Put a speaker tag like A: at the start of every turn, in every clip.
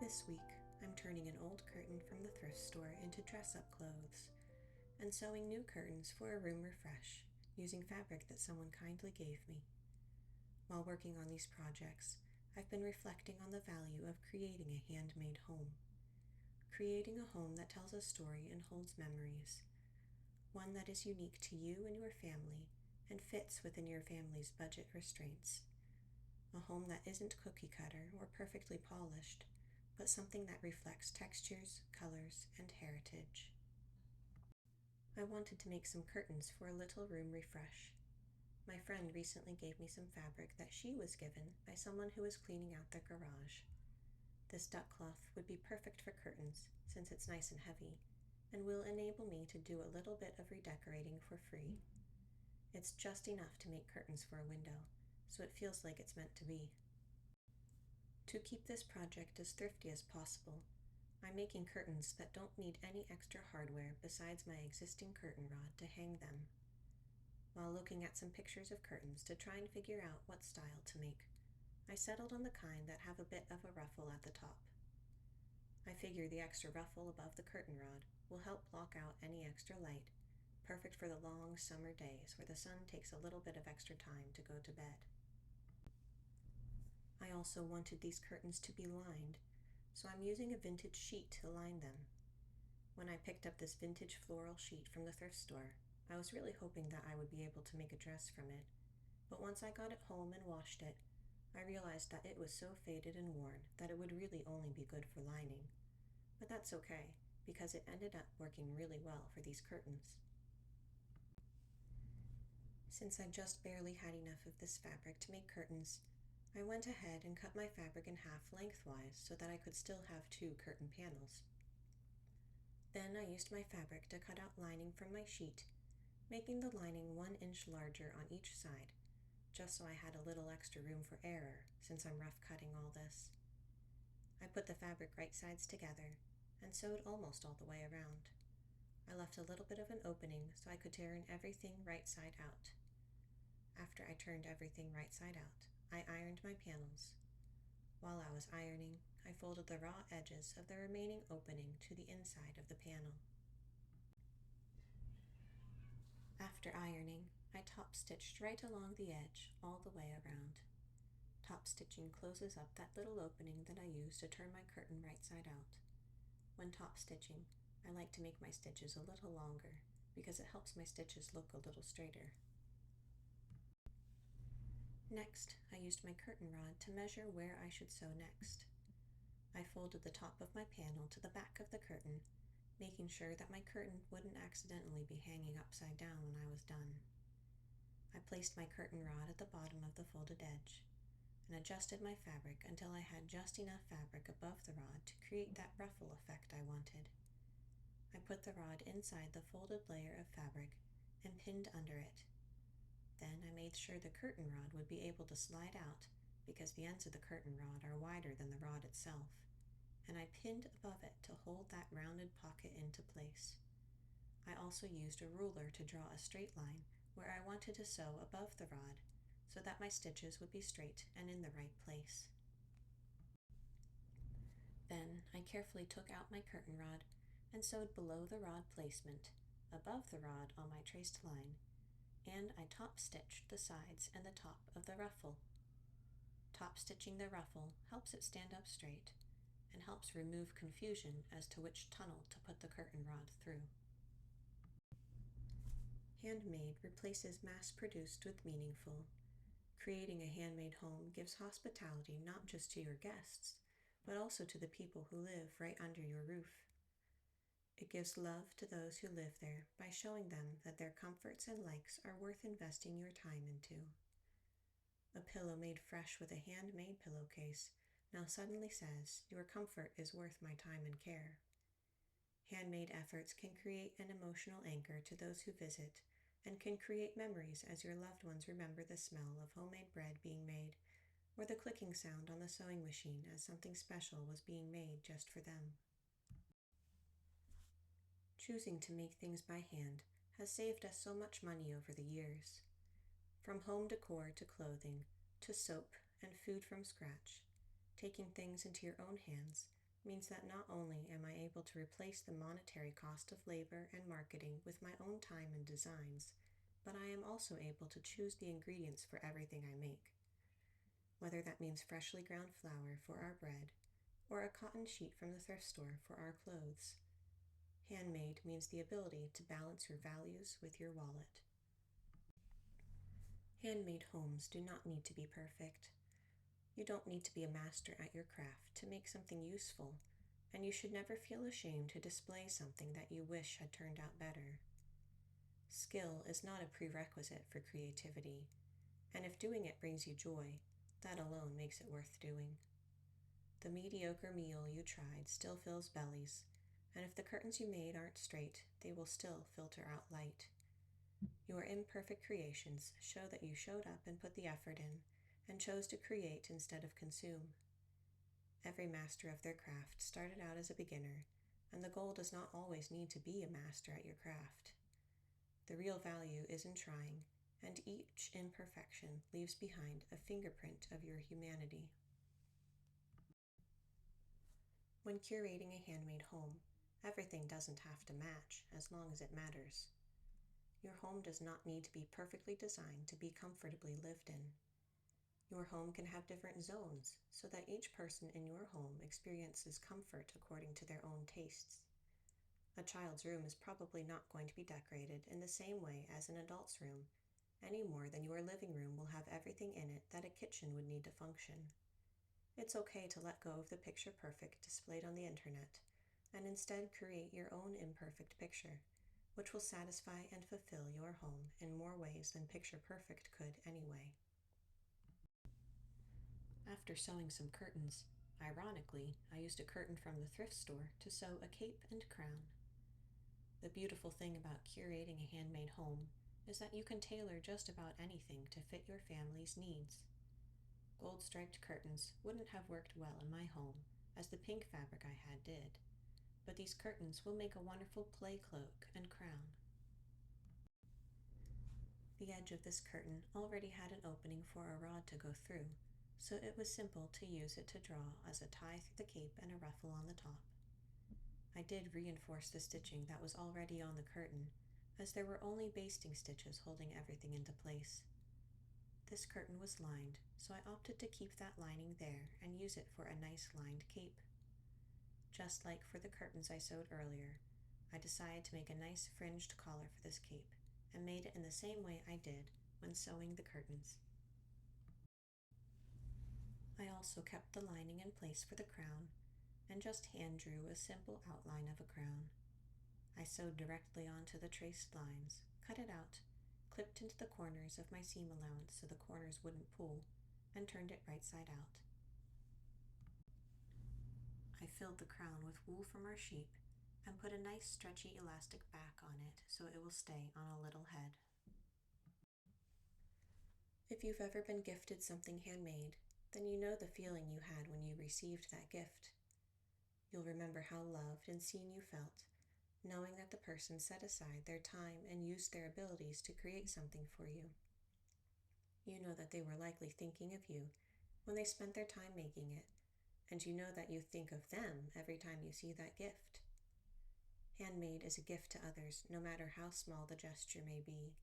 A: This week, I'm turning an old curtain from the thrift store into dress-up clothes and sewing new curtains for a room refresh using fabric that someone kindly gave me. While working on these projects, I've been reflecting on the value of creating a handmade home. Creating a home that tells a story and holds memories. One that is unique to you and your family and fits within your family's budget restraints. A home that isn't cookie cutter or perfectly polished, but something that reflects textures, colors, and heritage. I wanted to make some curtains for a little room refresh. My friend recently gave me some fabric that she was given by someone who was cleaning out their garage. This duck cloth would be perfect for curtains since it's nice and heavy, and will enable me to do a little bit of redecorating for free. It's just enough to make curtains for a window, so it feels like it's meant to be. To keep this project as thrifty as possible, I'm making curtains that don't need any extra hardware besides my existing curtain rod to hang them. While looking at some pictures of curtains to try and figure out what style to make, I settled on the kind that have a bit of a ruffle at the top. I figure the extra ruffle above the curtain rod will help block out any extra light, perfect for the long summer days where the sun takes a little bit of extra time to go to bed. I also wanted these curtains to be lined, so I'm using a vintage sheet to line them. When I picked up this vintage floral sheet from the thrift store, I was really hoping that I would be able to make a dress from it, but once I got it home and washed it, I realized that it was so faded and worn that it would really only be good for lining. But that's okay, because it ended up working really well for these curtains. Since I just barely had enough of this fabric to make curtains, I went ahead and cut my fabric in half lengthwise so that I could still have 2 curtain panels. Then I used my fabric to cut out lining from my sheet, making the lining 1 inch larger on each side, just so I had a little extra room for error since I'm rough cutting all this. I put the fabric right sides together and sewed almost all the way around. I left a little bit of an opening so I could turn everything right side out. After I turned everything right side out, I ironed my panels. While I was ironing, I folded the raw edges of the remaining opening to the inside of the panel. After ironing, I top stitched right along the edge all the way around. Top stitching closes up that little opening that I use to turn my curtain right side out. When top stitching, I like to make my stitches a little longer because it helps my stitches look a little straighter. Next, I used my curtain rod to measure where I should sew next. I folded the top of my panel to the back of the curtain, making sure that my curtain wouldn't accidentally be hanging upside down when I was done. I placed my curtain rod at the bottom of the folded edge and adjusted my fabric until I had just enough fabric above the rod to create that ruffle effect I wanted. I put the rod inside the folded layer of fabric and pinned under it. Then I made sure the curtain rod would be able to slide out because the ends of the curtain rod are wider than the rod itself, and I pinned above it to hold that rounded pocket into place. I also used a ruler to draw a straight line where I wanted to sew above the rod so that my stitches would be straight and in the right place. Then I carefully took out my curtain rod and sewed below the rod placement, above the rod on my traced line, and I top stitched the sides and the top of the ruffle. Top stitching the ruffle helps it stand up straight and helps remove confusion as to which tunnel to put the curtain rod through. Handmade replaces mass-produced with meaningful. Creating a handmade home gives hospitality not just to your guests, but also to the people who live right under your roof. It gives love to those who live there by showing them that their comforts and likes are worth investing your time into. A pillow made fresh with a handmade pillowcase now suddenly says, "Your comfort is worth my time and care." Handmade efforts can create an emotional anchor to those who visit and can create memories as your loved ones remember the smell of homemade bread being made or the clicking sound on the sewing machine as something special was being made just for them. Choosing to make things by hand has saved us so much money over the years. From home decor to clothing, to soap and food from scratch, taking things into your own hands means that not only am I able to replace the monetary cost of labor and marketing with my own time and designs, but I am also able to choose the ingredients for everything I make. Whether that means freshly ground flour for our bread, or a cotton sheet from the thrift store for our clothes. Handmade means the ability to balance your values with your wallet. Handmade homes do not need to be perfect. You don't need to be a master at your craft to make something useful, and you should never feel ashamed to display something that you wish had turned out better. Skill is not a prerequisite for creativity, and if doing it brings you joy, that alone makes it worth doing. The mediocre meal you tried still fills bellies, and if the curtains you made aren't straight, they will still filter out light. Your imperfect creations show that you showed up and put the effort in, and chose to create instead of consume. Every master of their craft started out as a beginner, and the goal does not always need to be a master at your craft. The real value is in trying, and each imperfection leaves behind a fingerprint of your humanity. When curating a handmade home, everything doesn't have to match as long as it matters. Your home does not need to be perfectly designed to be comfortably lived in. Your home can have different zones so that each person in your home experiences comfort according to their own tastes. A child's room is probably not going to be decorated in the same way as an adult's room, any more than your living room will have everything in it that a kitchen would need to function. It's okay to let go of the picture perfect displayed on the internet and instead create your own imperfect picture, which will satisfy and fulfill your home in more ways than picture perfect could anyway. After sewing some curtains, ironically, I used a curtain from the thrift store to sew a cape and crown. The beautiful thing about curating a handmade home is that you can tailor just about anything to fit your family's needs. Gold-striped curtains wouldn't have worked well in my home, as the pink fabric I had did, but these curtains will make a wonderful play cloak and crown. The edge of this curtain already had an opening for a rod to go through, so it was simple to use it to draw as a tie through the cape and a ruffle on the top. I did reinforce the stitching that was already on the curtain, as there were only basting stitches holding everything into place. This curtain was lined, so I opted to keep that lining there and use it for a nice lined cape. Just like for the curtains I sewed earlier, I decided to make a nice fringed collar for this cape and made it in the same way I did when sewing the curtains. I also kept the lining in place for the crown and just hand drew a simple outline of a crown. I sewed directly onto the traced lines, cut it out, clipped into the corners of my seam allowance so the corners wouldn't pull, and turned it right side out. I filled the crown with wool from our sheep and put a nice stretchy elastic back on it so it will stay on a little head. If you've ever been gifted something handmade, then you know the feeling you had when you received that gift. You'll remember how loved and seen you felt, knowing that the person set aside their time and used their abilities to create something for you. You know that they were likely thinking of you when they spent their time making it, and you know that you think of them every time you see that gift. Handmade is a gift to others, no matter how small the gesture may be.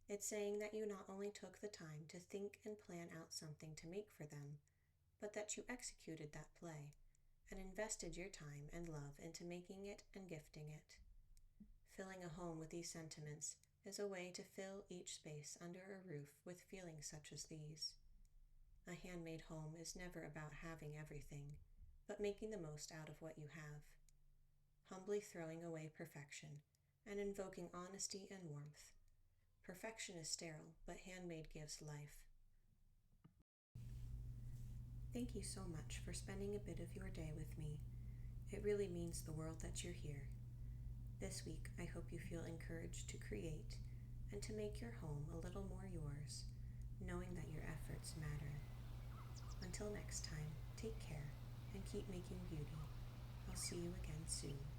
A: It's saying that you not only took the time to think and plan out something to make for them, but that you executed that play and invested your time and love into making it and gifting it. Filling a home with these sentiments is a way to fill each space under a roof with feelings such as these. A handmade home is never about having everything, but making the most out of what you have. Humbly throwing away perfection and invoking honesty and warmth. Perfection is sterile, but handmade gives life. Thank you so much for spending a bit of your day with me. It really means the world that you're here. This week, I hope you feel encouraged to create and to make your home a little more yours, knowing that your efforts matter. Until next time, take care and keep making beauty. I'll see you again soon.